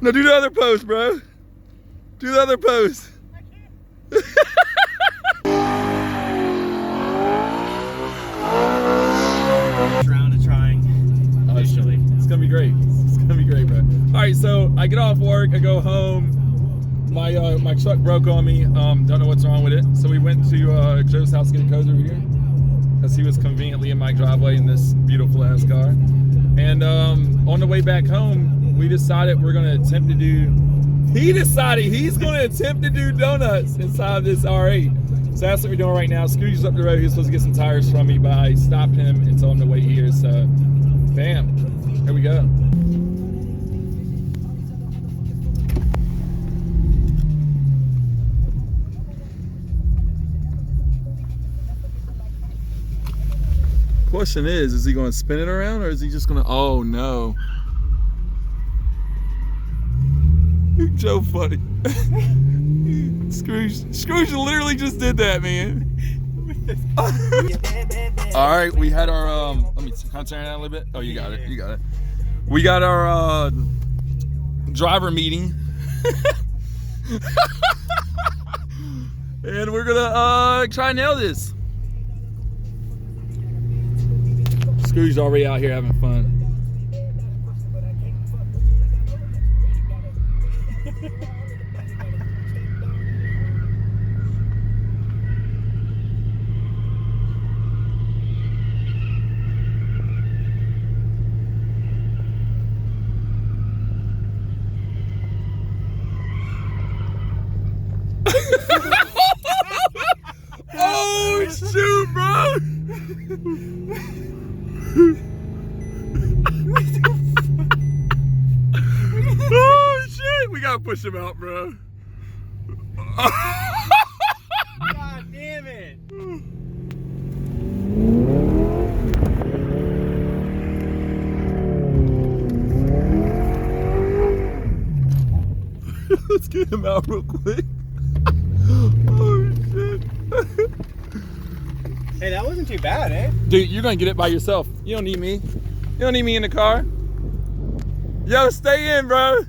No, do the other pose, bro. Do the other pose. Round of trying. Officially. It's gonna be great. It's gonna be great, bro. All right, so I get off work, I go home. My truck broke on me. Don't know what's wrong with it. So we went to Joe's house to get a codes over here because he was conveniently in my driveway in this beautiful ass car. And on the way back home, we decided we're gonna attempt to do. He decided he's gonna attempt to do donuts inside this R8. So that's what we're doing right now. Scrooge's up the road. He was supposed to get some tires from me, but I stopped him and told him to wait here. So, bam, here we go. Question is he going to spin it around or is he just going to, oh no. Joe funny. Skrooge literally just did that, man. All right, we had our, let me turn it down a little bit. Oh, you got it, you got it. We got our driver meeting. And we're gonna try and nail this. Scrooge's already out here having fun. Oh shoot, bro! Oh shit! We gotta push him out, bro. God damn it! Let's get him out real quick. Oh shit! Hey, that wasn't too bad, eh? Dude, you're gonna get it by yourself. You don't need me. You don't need me in the car. Yo, stay in, bro.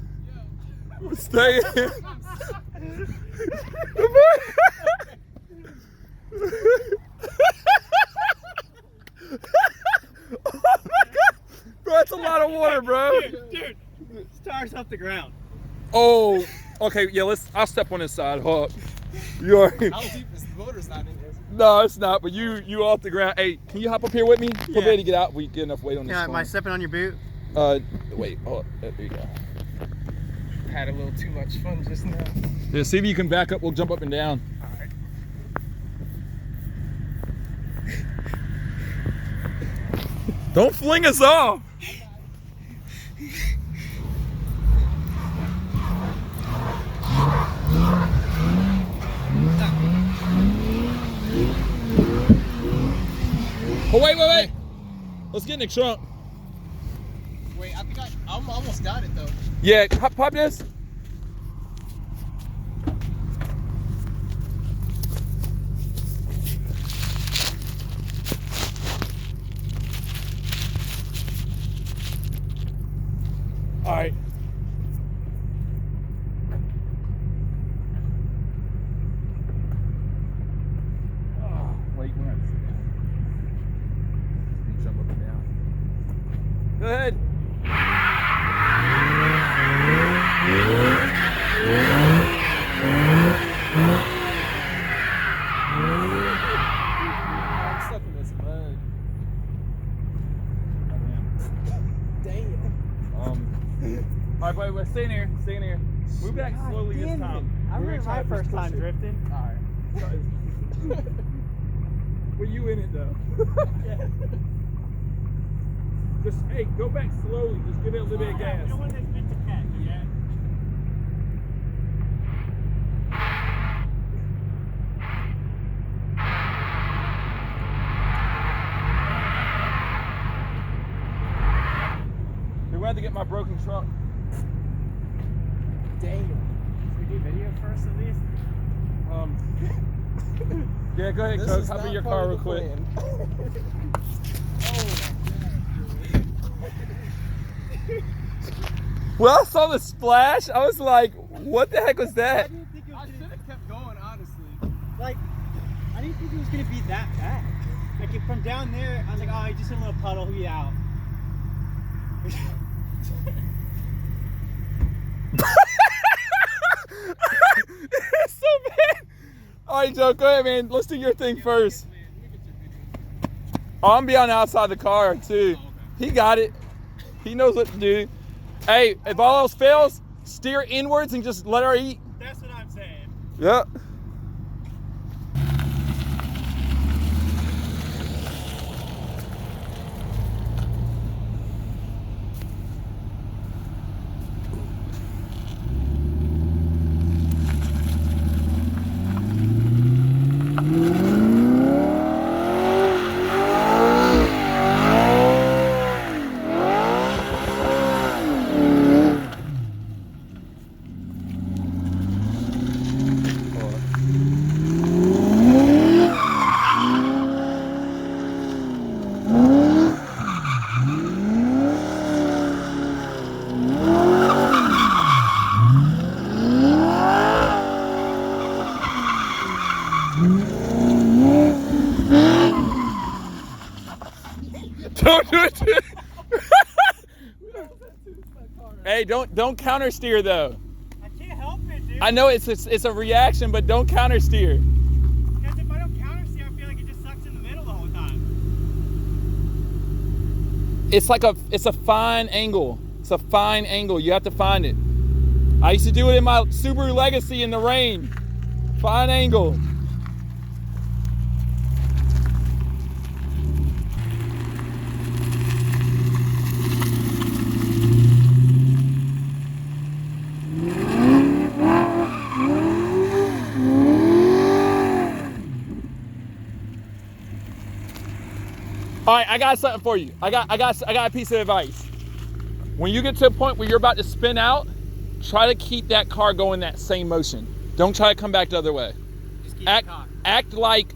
Stay in. Oh my God. Bro, that's a lot of water, bro. Dude, this tire's off the ground. Oh, okay, yeah, I'll step on this side. Hold up. You already. How deep is the motor's not in here? No, it's not, but you off the ground. Hey, can you hop up here with me? We're ready to get out. We get enough weight on this. Yeah, am I phone. stepping on your boot? Wait, hold up. There you go. Had a little too much fun just now. Yeah, see if you can back up. We'll jump up and down. Alright. Don't fling us off. Oh, wait. Let's get in the trunk. Wait, I think I almost got it though. Yeah, pop this. All right. Wait, we're not. Jump up and down. Go ahead. I'm stuck in this mud. Damn. All right, wait, stay in here. Move back slowly this time. I remember my first time drifting. All right. Were you in it though? Yeah. Just, hey, go back slowly. Just give it a little bit of gas. You don't want this bitch to catch you, yeah? We're going to have to get my broken trunk. Damn. Should we do video first at least? Yeah, go ahead, Coach. Hop in your car real quick. When I saw the splash, I was like, what the heck was that? I should have kept going, honestly. Like, I didn't think it was gonna be that bad. Like from down there, I was like, oh, just a little puddle, he'll be out. It's so bad. All right, Joe, go ahead, man. Let's do your thing first. Oh, I'm be on the outside of the car too. He got it. He knows what to do. Hey, if all else fails, steer inwards and just let her eat. That's what I'm saying. Yep. Don't do it. Hey, don't counter steer though. I can't help it, dude. I know it's a reaction, but don't counter steer. Because if I don't counter steer, I feel like it just sucks in the middle the whole time. It's a fine angle. It's a fine angle. You have to find it. I used to do it in my Subaru Legacy in the rain. Fine angle. All right, I got something for you. I got a piece of advice. When you get to a point where you're about to spin out, try to keep that car going that same motion. Don't try to come back the other way. Just keep Act like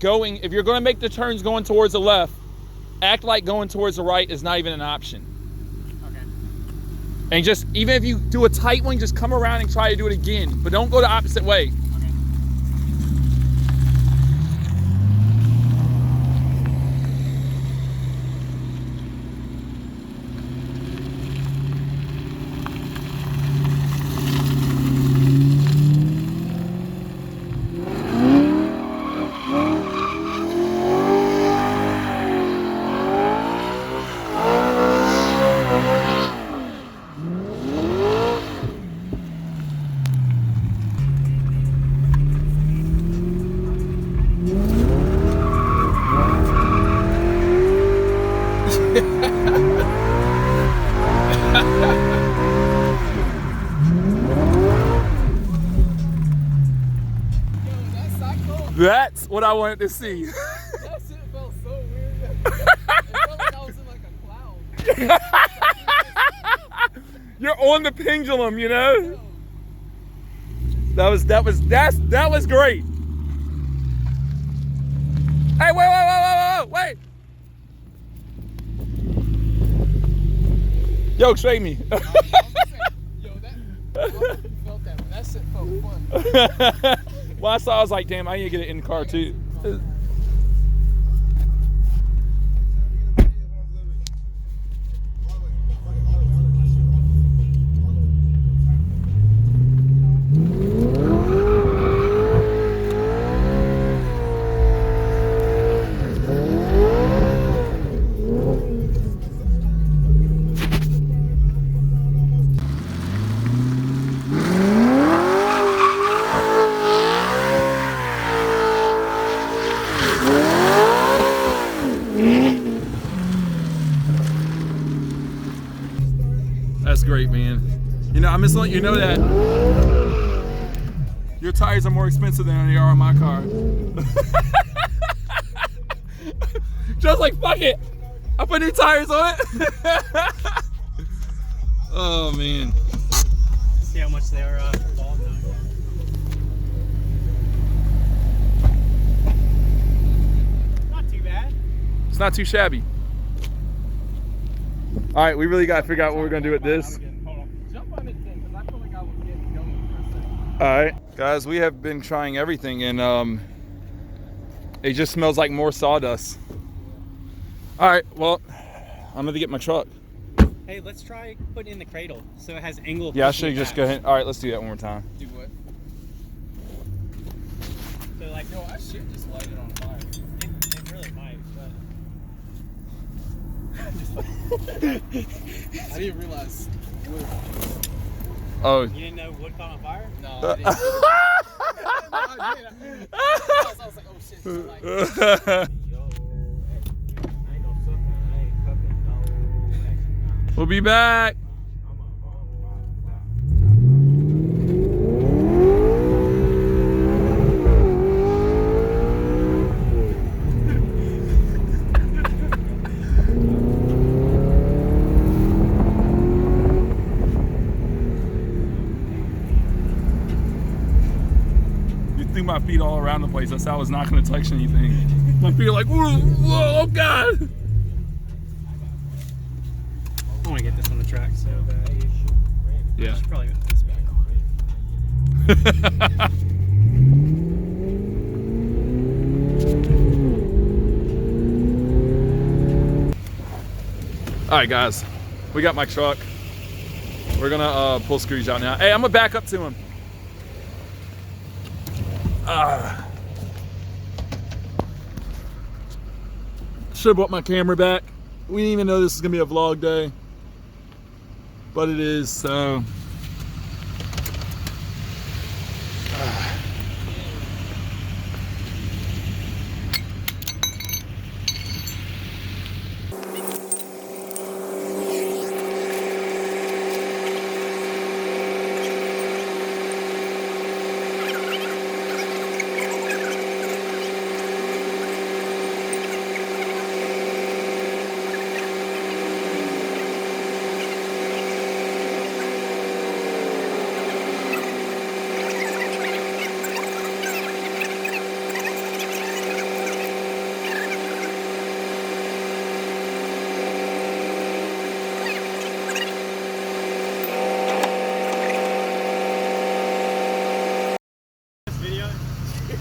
going, if you're going to make the turns going towards the left, act like going towards the right is not even an option. Okay. And just, even if you do a tight one, just come around and try to do it again. But don't go the opposite way. That's what I wanted to see. That shit felt so weird. It felt like I was in like a cloud. You're on the pendulum, you know? That was great. Hey, wait. Yo, straight me. Yo, I hope you felt that, but that shit felt fun. Well, I saw, I was like, damn, I need to get it in the car too. That's great, man. You know, I'm just letting you know that your tires are more expensive than they are on my car. Just like, fuck it. I put new tires on it. Oh, man. See how much they are involved now. Not too bad. It's not too shabby. All right, we really got to figure out what we're going to do with this. Hold on. All right, guys, we have been trying everything, and it just smells like more sawdust. All right, well, I'm gonna get my truck. Hey, let's try putting in the cradle so it has angle. Yeah, I should just go ahead. All right, let's do that one more time. Do what? So like, No, I should just light it on fire. it really might, but. I didn't realize wood. Oh. You didn't know wood caught on fire? No, I didn't. No, I did. I was like, oh shit. So like, Yo, I ain't no sucker, I ain't cooking no action. We'll be back. Threw my feet all around the place. That's how I was not going to touch anything. My feet are like, whoa, whoa, oh God. I want to get this on the track so bad. Yeah. I should probably put this back on. All right, guys, we got my truck. We're gonna pull Skrooge out now. Hey, I'm gonna back up to him. Should have brought my camera back. We didn't even know this was gonna be a vlog day, but it is, so.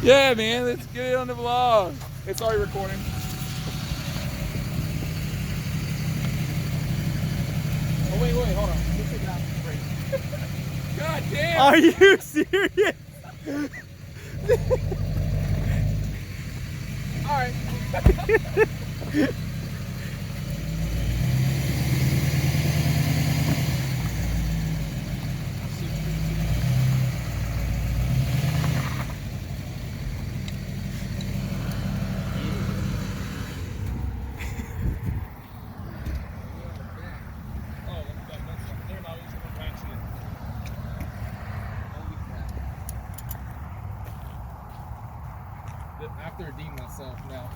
Yeah, man, let's get it on the vlog. It's already recording. oh wait, hold on. Let me take it out. Break. God damn! Are you serious? All right. I have to redeem myself now.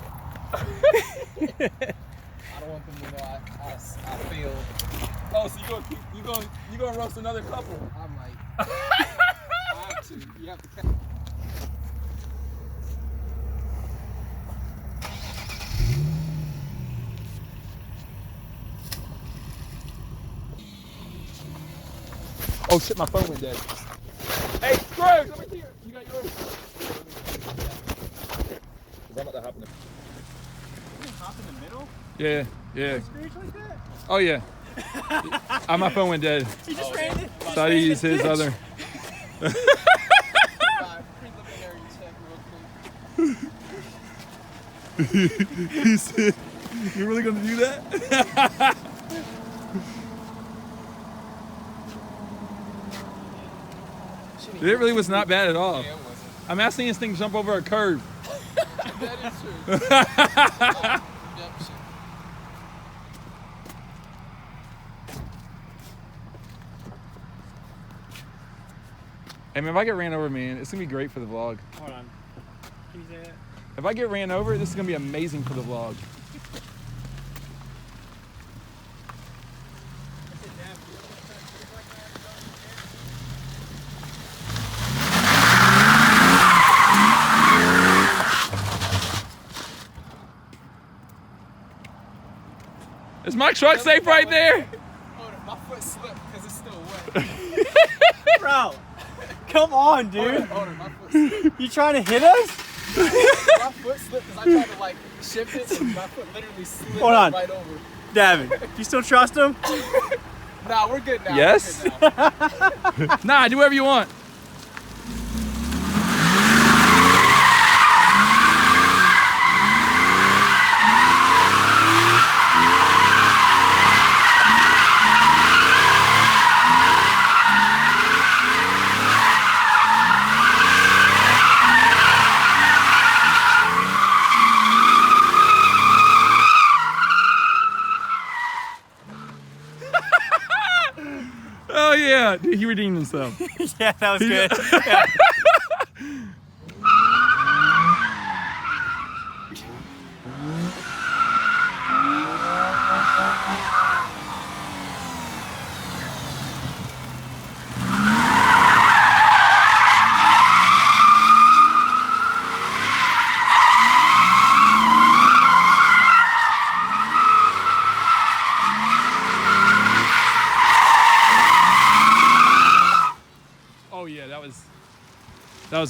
I don't want them to know I failed. Oh, so you gonna roast another couple? I might. I have to. You have to catch. Oh shit, my phone went dead. Hey, Skrooge, over here. You got yours? Is that about to happen? Hop in the middle? Yeah, yeah. Scrooge like that? Oh yeah. My phone went dead. He just ran it. So I used his other. He said, "You're really gonna do that?" It really was not bad at all. Yeah, it wasn't. I'm asking this thing to jump over a curve. That is true. Yep, shit. Hey man, if I get ran over, man, it's gonna be great for the vlog. Hold on. Can you say that? If I get ran over, this is gonna be amazing for the vlog. Is my truck safe right there? Hold on, my foot slipped because it's still wet. Bro, Come on, dude. Hold on, my foot slipped. You trying to hit us? My foot slipped because I tried to like shift it and my foot literally slid Hold on. right over. Davin, do you still trust him? Nah, we're good now. Yes? We're good now. Nah, do whatever you want. Oh yeah, dude, he redeemed himself. Yeah, that was good. Yeah. Oh yeah, that was good.